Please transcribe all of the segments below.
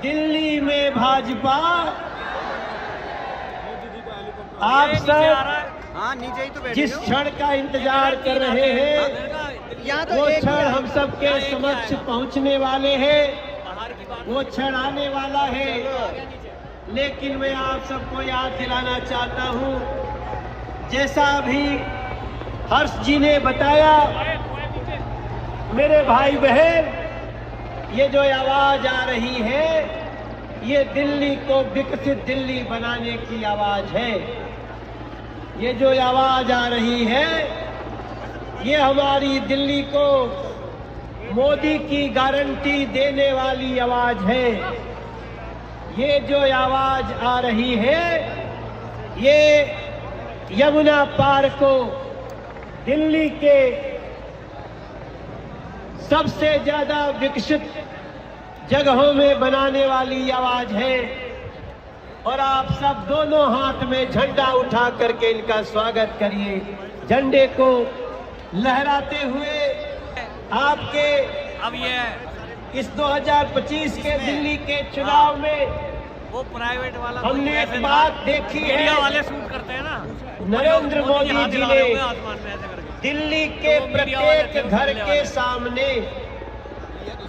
दिल्ली में भाजपा आप सब नीचे ही तो जिस क्षण का इंतजार कर रहे हैं वो क्षण हम सबके समक्ष पहुंचने वाले हैं। वो क्षण आने वाला है, लेकिन मैं आप सबको याद दिलाना चाहता हूं, जैसा अभी हर्ष जी ने बताया, मेरे भाई बहन, ये जो आवाज आ रही है ये दिल्ली को विकसित दिल्ली बनाने की आवाज है। ये जो आवाज आ रही है ये हमारी दिल्ली को मोदी की गारंटी देने वाली आवाज है। ये जो आवाज आ रही है ये यमुना पार को दिल्ली के सबसे ज्यादा विकसित जगहों में बनाने वाली आवाज है। और आप सब दोनों हाथ में झंडा उठा करके इनका स्वागत करिए। झंडे को लहराते हुए आपके अब ये इस 2025 के दिल्ली के चुनाव में वो प्राइवेट वाला हमने एक बात देखी है, मीडिया वाले शूट करते हैं ना, नरेंद्र मोदी जी ने आसमान में ऐसे करके दिल्ली के प्रत्येक घर के सामने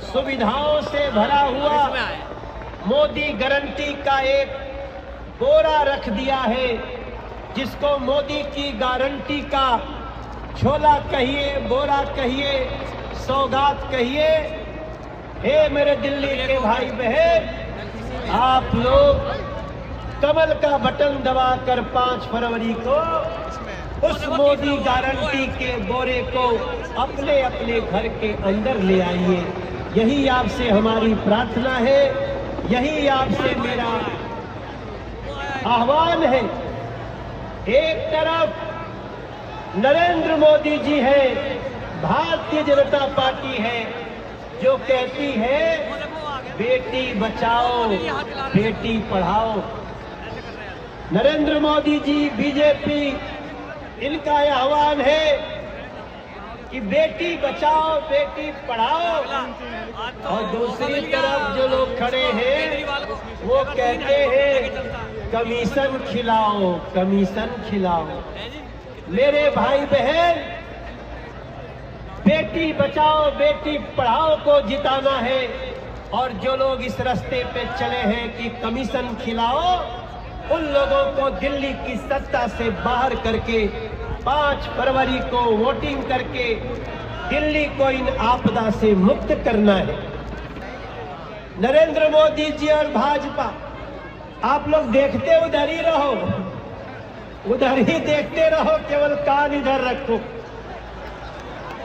सुविधाओं से भरा हुआ मोदी गारंटी का एक बोरा रख दिया है, जिसको मोदी की गारंटी का झोला कहिए, बोरा कहिए, सौगात कहिए। हे मेरे दिल्ली के भाई बहन, आप लोग कमल का बटन दबाकर 5 फरवरी को उस मोदी गारंटी के बोरे को अपने अपने घर के अंदर ले आइए। यही आपसे हमारी प्रार्थना है, यही आपसे मेरा आह्वान है। एक तरफ नरेंद्र मोदी जी है, भारतीय जनता पार्टी है, जो कहती है बेटी बचाओ बेटी पढ़ाओ। नरेंद्र मोदी जी, बीजेपी, इनका यह आह्वान है कि बेटी बचाओ बेटी पढ़ाओ। और दूसरी तरफ जो लोग खड़े हैं वो कहते हैं कमीशन खिलाओ कमीशन खिलाओ। मेरे भाई बहन, बेटी बचाओ बेटी पढ़ाओ को जिताना है। और जो लोग इस रास्ते पे चले हैं कि कमीशन खिलाओ, उन लोगों को दिल्ली की सत्ता से बाहर करके 5 फरवरी को वोटिंग करके दिल्ली को इन आपदा से मुक्त करना है। नरेंद्र मोदी जी और भाजपा, आप लोग देखते उधर ही रहो, उधर ही देखते रहो, केवल कान इधर रखो।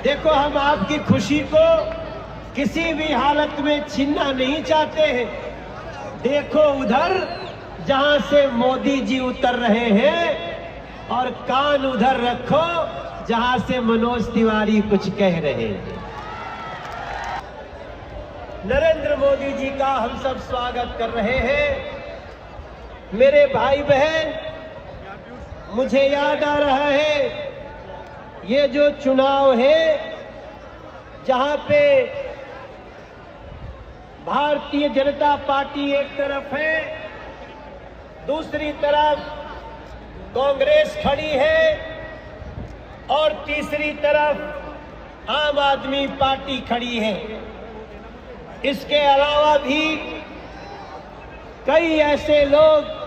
देखो, हम आपकी खुशी को किसी भी हालत में छीनना नहीं चाहते हैं। देखो उधर जहां से मोदी जी उतर रहे हैं, और कान उधर रखो जहां से मनोज तिवारी कुछ कह रहे हैं। नरेंद्र मोदी जी का हम सब स्वागत कर रहे हैं। मेरे भाई बहन, मुझे याद आ रहा है ये जो चुनाव है, जहां पे भारतीय जनता पार्टी एक तरफ है, दूसरी तरफ कांग्रेस खड़ी है, और तीसरी तरफ आम आदमी पार्टी खड़ी है। इसके अलावा भी कई ऐसे लोग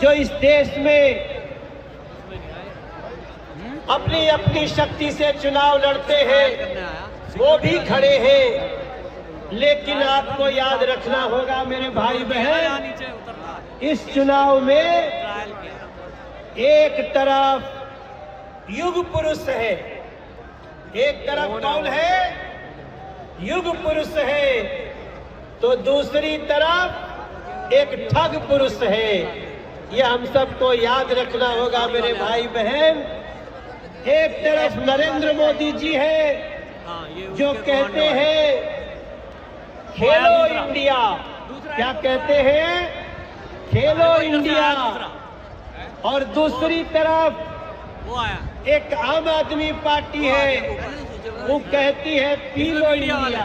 जो इस देश में अपनी अपनी शक्ति से चुनाव लड़ते हैं, वो भी खड़े हैं। लेकिन आपको याद रखना होगा मेरे भाई बहन, इस चुनाव में एक तरफ युग पुरुष है, एक तरफ कौन है? युग पुरुष है, तो दूसरी तरफ एक ठग पुरुष है। ये हम सबको याद रखना होगा मेरे भाई बहन। एक तरफ नरेंद्र मोदी जी है, जो कहते हैं खेलो इंडिया, क्या कहते हैं? खेलो इंडिया। और दूसरी तरफ एक आम आदमी पार्टी है, वो कहती है पी लो इंडिया।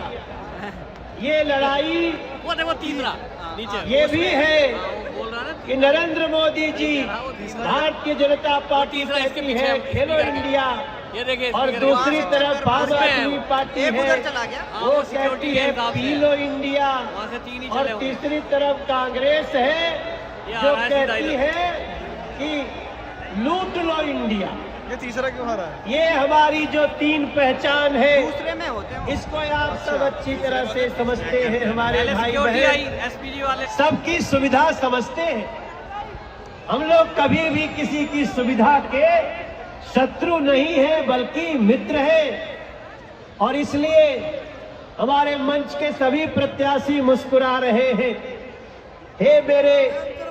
ये लड़ाई वो देखो तीसरा नीचे ये भी है बोल रहा है ना कि नरेंद्र मोदी जी भारतीय जनता पार्टी कहती है खेलो इंडिया, ये देखिए और दूसरी तरफ आम आदमी पार्टी है वो कहती है पी लो इंडिया, वहाँ से तीन ही और चले होंगे। तीसरी तरफ कांग्रेस है जो कहती है कि लूट लो इंडिया। ये तीसरा क्यों हारा है? ये हमारी जो तीन पहचान है, दूसरे में होते हैं इसको आप सब अच्छी तरह से समझते हैं। हमारे पहले भाई सिक्योरिटी आई बहन एसपीजी वाले सबकी सुविधा समझते हैं। हम लोग कभी भी किसी की सुविधा के शत्रु नहीं है बल्कि मित्र है, और इसलिए हमारे मंच के सभी प्रत्याशी मुस्कुरा रहे हैं। हे मेरे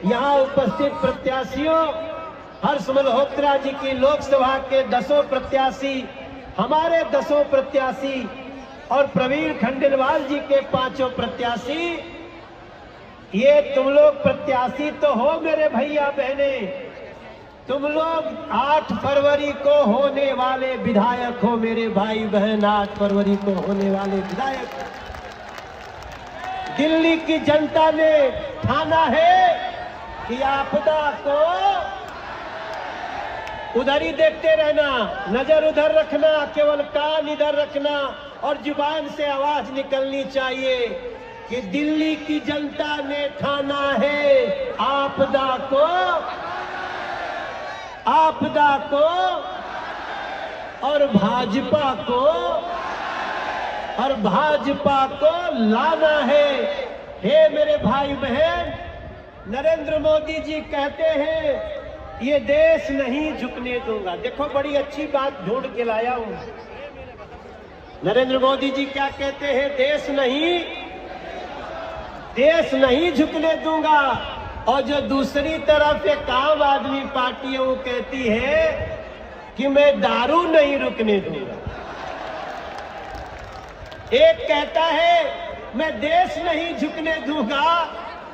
यहाँ उपस्थित प्रत्याशियों, हर्ष मल्होत्रा जी की लोकसभा के 10 प्रत्याशी, हमारे 10 प्रत्याशी और प्रवीण खंडेलवाल जी के 5 प्रत्याशी, ये तुम लोग प्रत्याशी तो हो मेरे भैया बहने, तुम लोग 8 फरवरी को होने वाले विधायक हो मेरे भाई बहन, 8 फरवरी को होने वाले विधायक। दिल्ली की जनता ने ठाना है कि आपदा को उधर ही देखते रहना, नजर उधर रखना, केवल कान इधर रखना, और जुबान से आवाज निकलनी चाहिए कि दिल्ली की जनता ने ठाना है आपदा को और भाजपा को लाना है। हे मेरे भाई बहन, नरेंद्र मोदी जी कहते हैं ये देश नहीं झुकने दूंगा। देखो बड़ी अच्छी बात ढूंढ के लाया हूं। नरेंद्र मोदी जी क्या कहते हैं? देश नहीं झुकने दूंगा। और जो दूसरी तरफ एक आम आदमी पार्टी है वो कहती है कि मैं दारू नहीं रुकने दूंगा। एक कहता है मैं देश नहीं झुकने दूंगा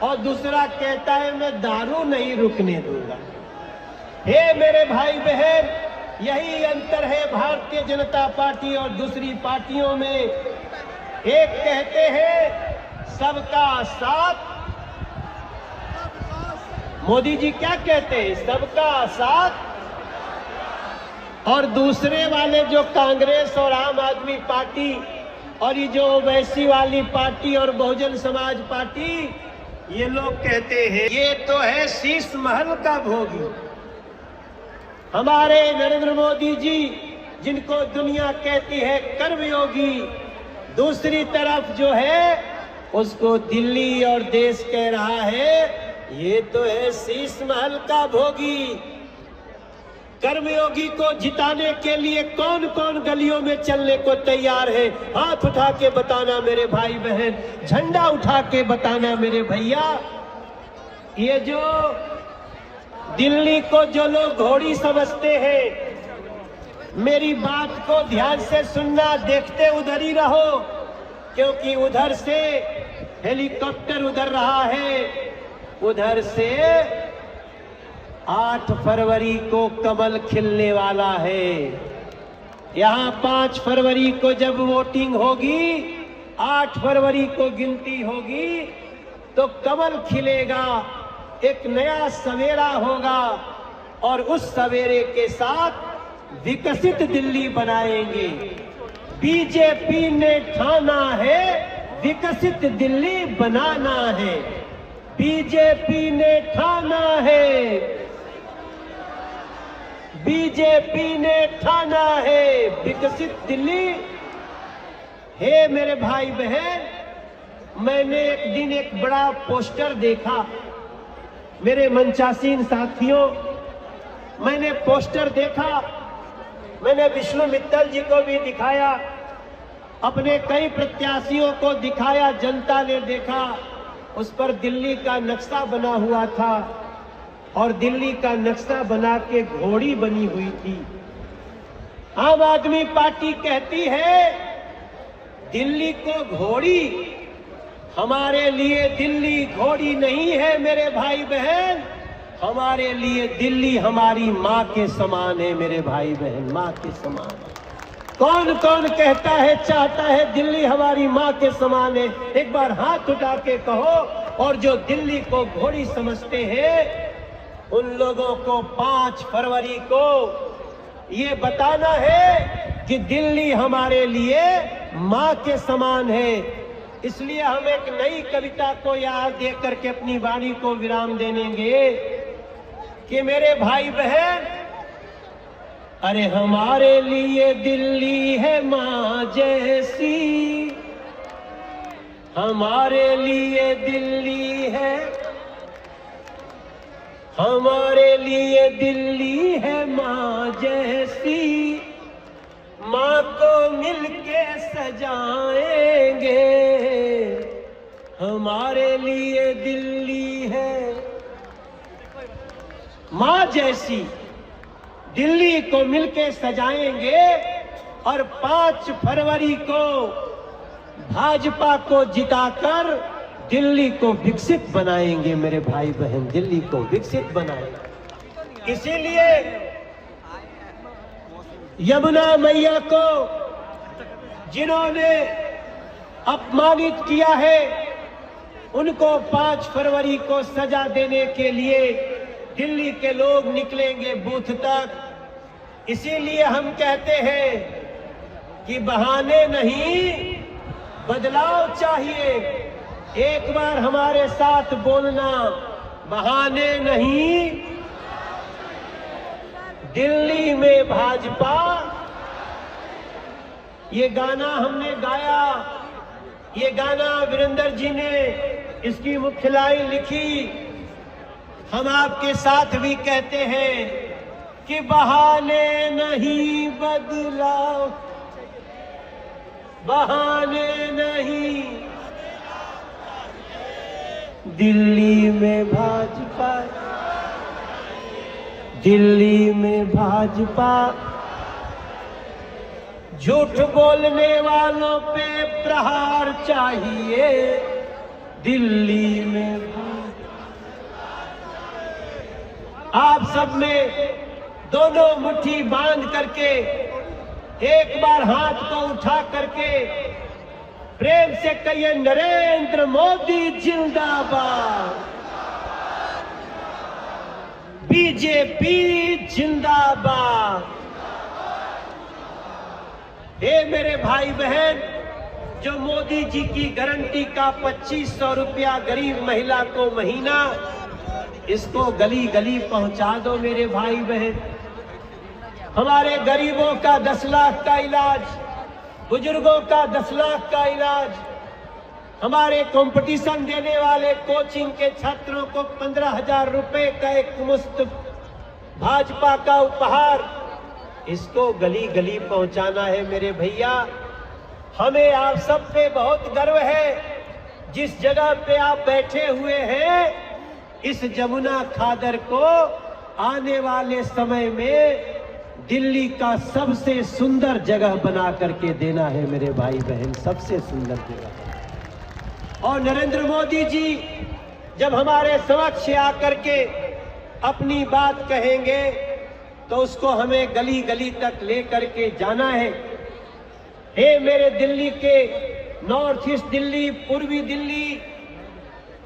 और दूसरा कहता है मैं दारू नहीं रुकने दूंगा। हे मेरे भाई बहन, यही अंतर है भारतीय जनता पार्टी और दूसरी पार्टियों में। एक कहते हैं सबका साथ, मोदी जी क्या कहते हैं? सबका साथ, और दूसरे वाले जो कांग्रेस और आम आदमी पार्टी और ये जो ओवैसी वाली पार्टी और बहुजन समाज पार्टी, ये लोग कहते हैं ये तो है शीश महल का भोगी। हमारे नरेंद्र मोदी जी जिनको दुनिया कहती है कर्मयोगी, दूसरी तरफ जो है उसको दिल्ली और देश कह रहा है ये तो है शीश महल का भोगी। कर्मयोगी को जिताने के लिए कौन कौन गलियों में चलने को तैयार है? हाथ उठा के बताना मेरे भाई बहन, झंडा उठा के बताना मेरे भैया। ये जो दिल्ली को जो लोग घोड़ी समझते हैं, मेरी बात को ध्यान से सुनना, देखते उधर ही रहो, क्योंकि उधर से हेलीकॉप्टर उधर रहा है, उधर से 8 फरवरी को कमल खिलने वाला है। यहाँ 5 फरवरी को जब वोटिंग होगी, 8 फरवरी को गिनती होगी, तो कमल खिलेगा, एक नया सवेरा होगा, और उस सवेरे के साथ विकसित दिल्ली बनाएंगे। बीजेपी ने ठाना है विकसित दिल्ली बनाना है। बीजेपी ने ठाना है, बीजेपी ने ठाना है विकसित दिल्ली। हे मेरे भाई बहन, मैंने एक दिन एक बड़ा पोस्टर देखा। मेरे मंचासीन साथियों, मैंने पोस्टर देखा, मैंने विष्णु मित्तल जी को भी दिखाया, अपने कई प्रत्याशियों को दिखाया, जनता ने देखा। उस पर दिल्ली का नक्शा बना हुआ था, और दिल्ली का नक्शा बना के घोड़ी बनी हुई थी। आम आदमी पार्टी कहती है दिल्ली को घोड़ी, हमारे लिए दिल्ली घोड़ी नहीं है मेरे भाई बहन, हमारे लिए दिल्ली हमारी माँ के समान है मेरे भाई बहन, माँ के समान है। कौन कौन कहता है, चाहता है दिल्ली हमारी माँ के समान है? एक बार हाथ उठा के कहो। और जो दिल्ली को घोड़ी समझते हैं उन लोगों को 5 फरवरी को ये बताना है कि दिल्ली हमारे लिए माँ के समान है। इसलिए हम एक नई कविता को याद दे करके अपनी वाणी को विराम देंगे कि मेरे भाई बहन, अरे हमारे लिए दिल्ली है माँ जैसी, हमारे लिए दिल्ली है, हमारे लिए दिल्ली है माँ जैसी, माँ को मिलके सजाएंगे, हमारे लिए दिल्ली है माँ जैसी, दिल्ली को मिलके सजाएंगे। और 5 फरवरी को भाजपा को जिताकर दिल्ली को विकसित बनाएंगे मेरे भाई बहन, दिल्ली को विकसित बनाएंगे। इसीलिए यमुना मैया को जिन्होंने अपमानित किया है उनको 5 फरवरी को सजा देने के लिए दिल्ली के लोग निकलेंगे बूथ तक। इसीलिए हम कहते हैं कि बहाने नहीं, बदलाव चाहिए। एक बार हमारे साथ बोलना, बहाने नहीं, दिल्ली में भाजपा। ये गाना हमने गाया, ये गाना वीरेंद्र जी ने इसकी मुख्य लाइन लिखी। हम आपके साथ भी कहते हैं कि बहाने नहीं, बदलाव, बहाने नहीं, दिल्ली में भाजपा, दिल्ली में भाजपा। झूठ बोलने वालों पे प्रहार चाहिए, दिल्ली में भाजपा। आप सब में दोनों मुट्ठी बांध करके एक बार हाथ को उठा करके प्रेम से कहिए, नरेंद्र मोदी जिंदाबाद, बीजेपी जिंदाबाद। हे मेरे भाई बहन, जो मोदी जी की गारंटी का 2500 रुपया गरीब महिला को महीना, इसको गली गली पहुंचा दो मेरे भाई बहन। हमारे गरीबों का 10 लाख का इलाज, बुजुर्गों का 10 लाख का इलाज, हमारे कंपटीशन देने वाले कोचिंग के छात्रों को 15,000 रुपए का एक मुफ्त भाजपा का उपहार, इसको गली गली पहुंचाना है मेरे भैया। हमें आप सब पे बहुत गर्व है। जिस जगह पे आप बैठे हुए हैं, इस जमुना खादर को आने वाले समय में दिल्ली का सबसे सुंदर जगह बना करके देना है मेरे भाई बहन, सबसे सुंदर जगह। और नरेंद्र मोदी जी जब हमारे समक्ष आकर के अपनी बात कहेंगे तो उसको हमें गली गली तक ले करके जाना है। हे मेरे दिल्ली के नॉर्थ ईस्ट दिल्ली, पूर्वी दिल्ली,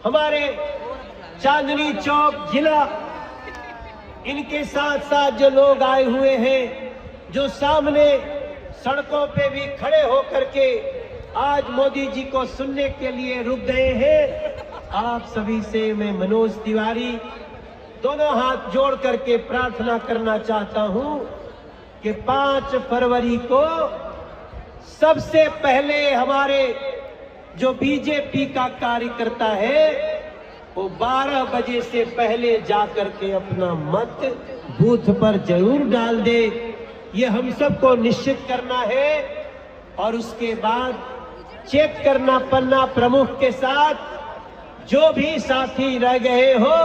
हमारे चांदनी चौक जिला, इनके साथ साथ जो लोग आए हुए हैं, जो सामने सड़कों पे भी खड़े होकर के आज मोदी जी को सुनने के लिए रुक गए हैं, आप सभी से मैं मनोज तिवारी दोनों हाथ जोड़ करके प्रार्थना करना चाहता हूं कि 5 फरवरी को सबसे पहले हमारे जो बीजेपी का कार्यकर्ता है वो 12 बजे से पहले जाकर के अपना मत बूथ पर जरूर डाल दे। ये हम सबको निश्चित करना है और उसके बाद चेक करना पन्ना प्रमुख के साथ। जो भी साथी रह गए हो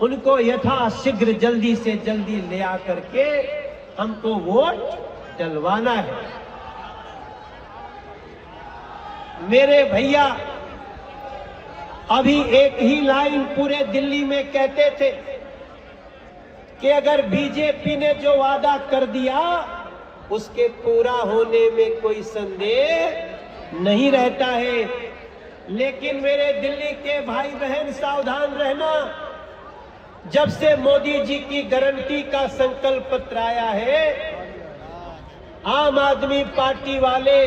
उनको यथाशीघ्र जल्दी से जल्दी ले आकर के हमको वोट डलवाना है। मेरे भैया अभी एक ही लाइन पूरे दिल्ली में कहते थे कि अगर बीजेपी ने जो वादा कर दिया उसके पूरा होने में कोई संदेह नहीं रहता है। लेकिन मेरे दिल्ली के भाई बहन सावधान रहना, जब से मोदी जी की गारंटी का संकल्प पत्र आया है, आम आदमी पार्टी वाले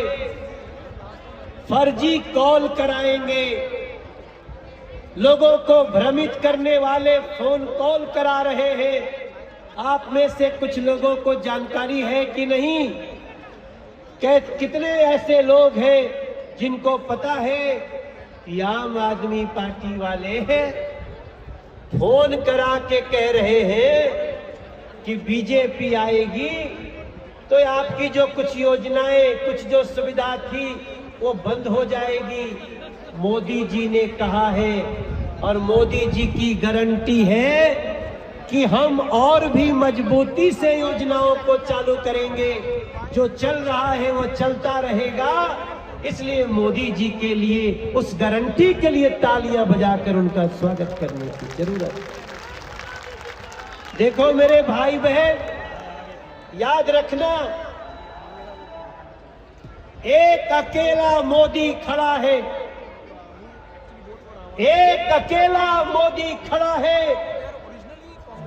फर्जी कॉल कराएंगे, लोगों को भ्रमित करने वाले फोन कॉल करा रहे हैं। आप में से कुछ लोगों को जानकारी है कि नहीं कि कितने ऐसे लोग हैं जिनको पता है कि आम आदमी पार्टी वाले हैं फोन करा के कह रहे हैं कि बीजेपी आएगी तो आपकी जो कुछ योजनाएं, कुछ जो सुविधा थी वो बंद हो जाएगी। मोदी जी ने कहा है और मोदी जी की गारंटी है कि हम और भी मजबूती से योजनाओं को चालू करेंगे। जो चल रहा है वो चलता रहेगा। इसलिए मोदी जी के लिए, उस गारंटी के लिए तालियां बजाकर उनका स्वागत करने की जरूरत है। देखो मेरे भाई बहन, याद रखना, एक अकेला मोदी खड़ा है, एक अकेला मोदी खड़ा है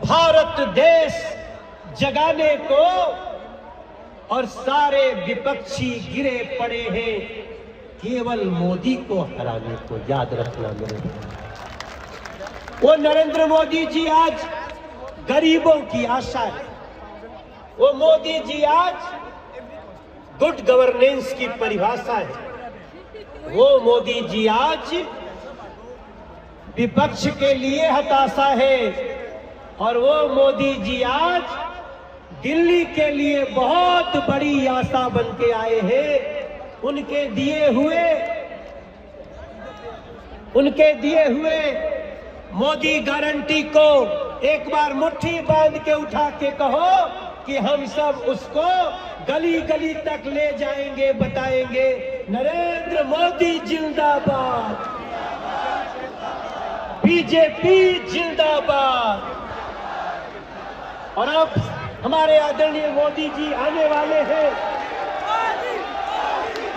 भारत देश जगाने को, और सारे विपक्षी गिरे पड़े हैं केवल मोदी को हराने को। याद रखना मेरे भाई, वो नरेंद्र मोदी जी आज गरीबों की आशा है, वो मोदी जी आज गुड गवर्नेंस की परिभाषा है, वो मोदी जी आज विपक्ष के लिए हताशा है, और वो मोदी जी आज दिल्ली के लिए बहुत बड़ी आशा बन के आए हैं। उनके दिए हुए मोदी गारंटी को एक बार मुट्ठी बांध के उठा के कहो कि हम सब उसको गली गली तक ले जाएंगे, बताएंगे नरेंद्र मोदी जिंदाबाद, बीजेपी जिंदाबाद। और अब हमारे आदरणीय मोदी जी आने वाले हैं।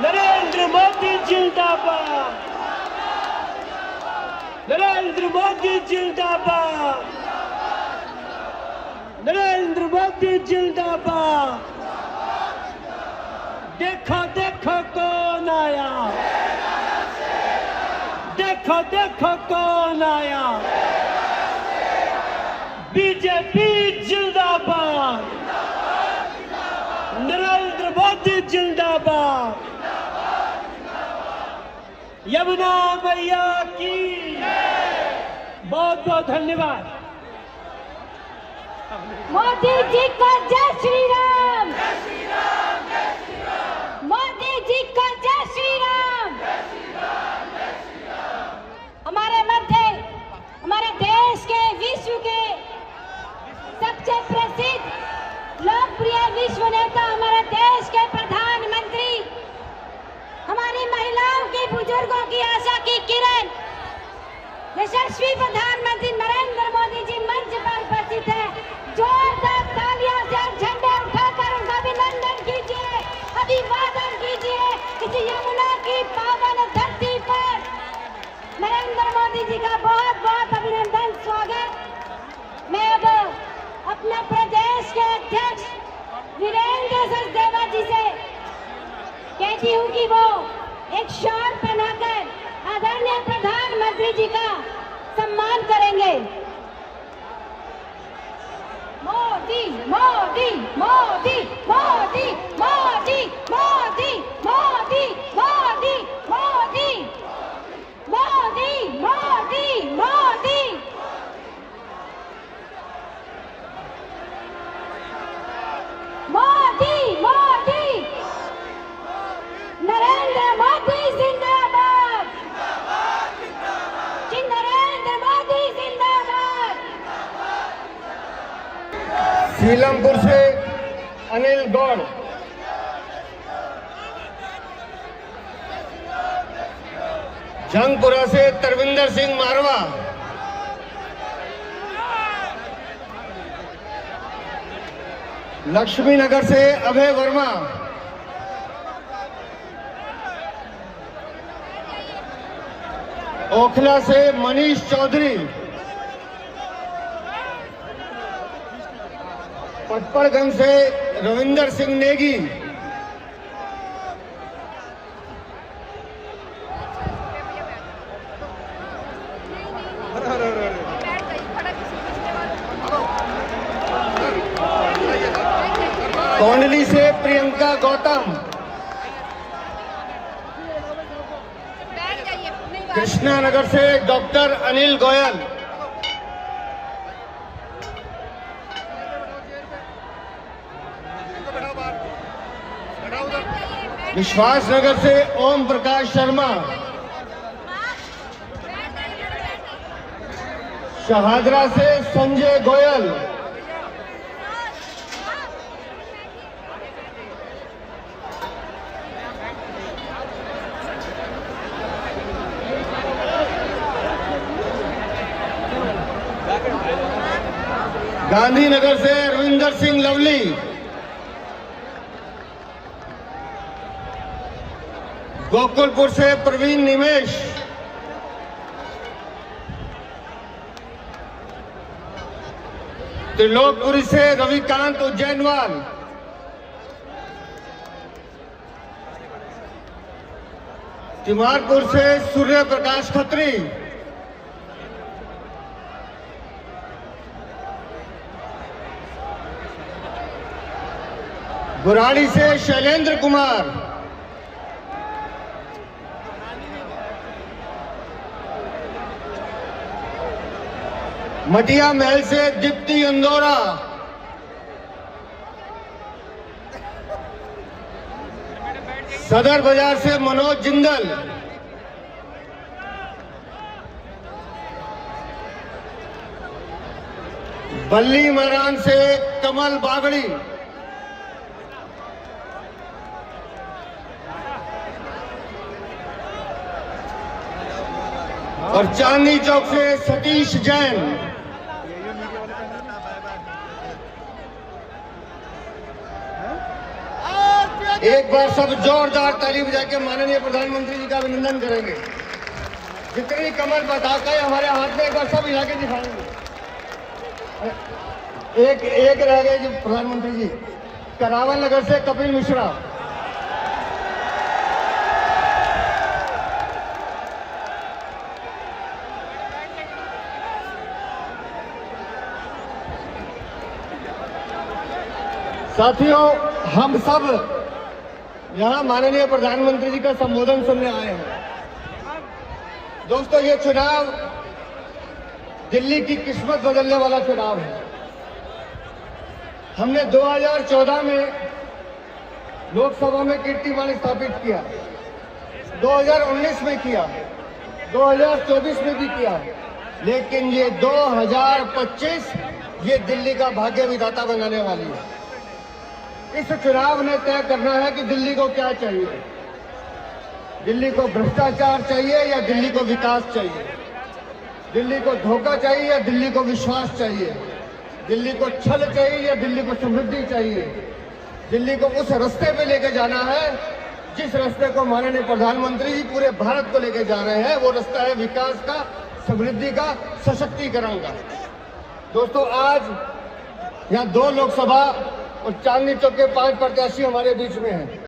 नरेंद्र मोदी जिंदाबाद, नरेंद्र मोदी जिंदाबाद, नरेंद्र मोदी जिंदाबाद। देखो देखो कौन आया, देखो देखो कौन आया, बीजेपी जिंदाबाद, नरेंद्र मोदी जिंदाबाद, यमुना मैया की। बहुत बहुत धन्यवाद। मोदी जी का जय श्री राम, मोदी जी का जय श्री राम। हमारे मध्य, हमारे देश के, विश्व के सबसे प्रसिद्ध लोकप्रिय विश्व नेता, हमारे देश के प्रधानमंत्री, हमारी महिलाओं की, बुजुर्गों की आशा की किरण, यशस्वी प्रधानमंत्री नरेंद्र मोदी जी मंच पर उपस्थित है। जोरदार तालियां से झंडे उठाकर उनका अभिनंदन कीजिए, अभिवादन कीजिए। इस यमुना की पावन धरती पर नरेंद्र मोदी जी का बहुत बहुत अभिनंदन, स्वागत। मैं अब अपने प्रदेश के अध्यक्ष वीरेंद्र सचदेवा जी से कहती हूँ कि वो एक शॉल पहनाकर आदरणीय प्रधानमंत्री जी का सम्मान करेंगे। मोदी मोदी मोदी मोदी मोदी मोदी मोदी मोदी मोदी मोदी मोदी मोदी। मोदी मोदी नरेंद्र मोदी जिंदाबाद, नरेंद्र मोदी जिंदाबाद। सीलमपुर से अनिल गौड़, जंगपुरा से तरविंदर सिंह मारवा, लक्ष्मी नगर से अभय वर्मा, ओखला से मनीष चौधरी, पटपड़गंज से रविंदर सिंह नेगी, कोंडली से प्रियंका गौतम, कृष्णा नगर से डॉक्टर अनिल गोयल, विश्वास नगर से ओम प्रकाश शर्मा, शहादरा से संजय गोयल, गांधीनगर से रविंदर सिंह लवली, गोकुलपुर से प्रवीण निमेश, त्रिलोकपुरी से रविकांत उज्जैनवाल, तिमारपुर से सूर्य प्रकाश खत्री, बुराड़ी से शैलेंद्र कुमार, मटिया महल से दीप्ति इंदौरा, सदर बाजार से मनोज जिंदल, बल्ली मैदान से कमल बागड़ी, और चांदनी चौक से सतीश जैन। एक बार सब जोरदार ताली बजा के माननीय प्रधानमंत्री जी का अभिनंदन करेंगे। जितनी कमर पताका है हमारे हाथ में, एक बार सब हिला के दिखाएंगे। एक रह गए जी प्रधानमंत्री जी, करावल नगर से कपिल मिश्रा, साथियों, हम सब यहाँ माननीय प्रधानमंत्री जी का संबोधन सुनने आए हैं। दोस्तों, ये चुनाव दिल्ली की किस्मत बदलने वाला चुनाव है। हमने 2014 में लोकसभा में कीर्तिमान स्थापित किया, 2019 में किया, 2024 में भी किया, लेकिन ये 2025 ये दिल्ली का भाग्य विधाता बनाने वाली है। इस चुनाव ने तय करना है कि दिल्ली को क्या चाहिए। दिल्ली को भ्रष्टाचार चाहिए या दिल्ली को विकास चाहिए? दिल्ली को धोखा चाहिए या दिल्ली को विश्वास चाहिए? दिल्ली को छल चाहिए या दिल्ली को समृद्धि चाहिए? दिल्ली को उस रास्ते पे लेके जाना है जिस रास्ते को माननीय प्रधानमंत्री जी पूरे भारत को लेके जा रहे हैं। वो रास्ता है विकास का, समृद्धि का, सशक्तिकरण का। दोस्तों, आज यहाँ 2 लोकसभा और चांदनी चौक के 5 प्रत्याशी हमारे बीच में हैं।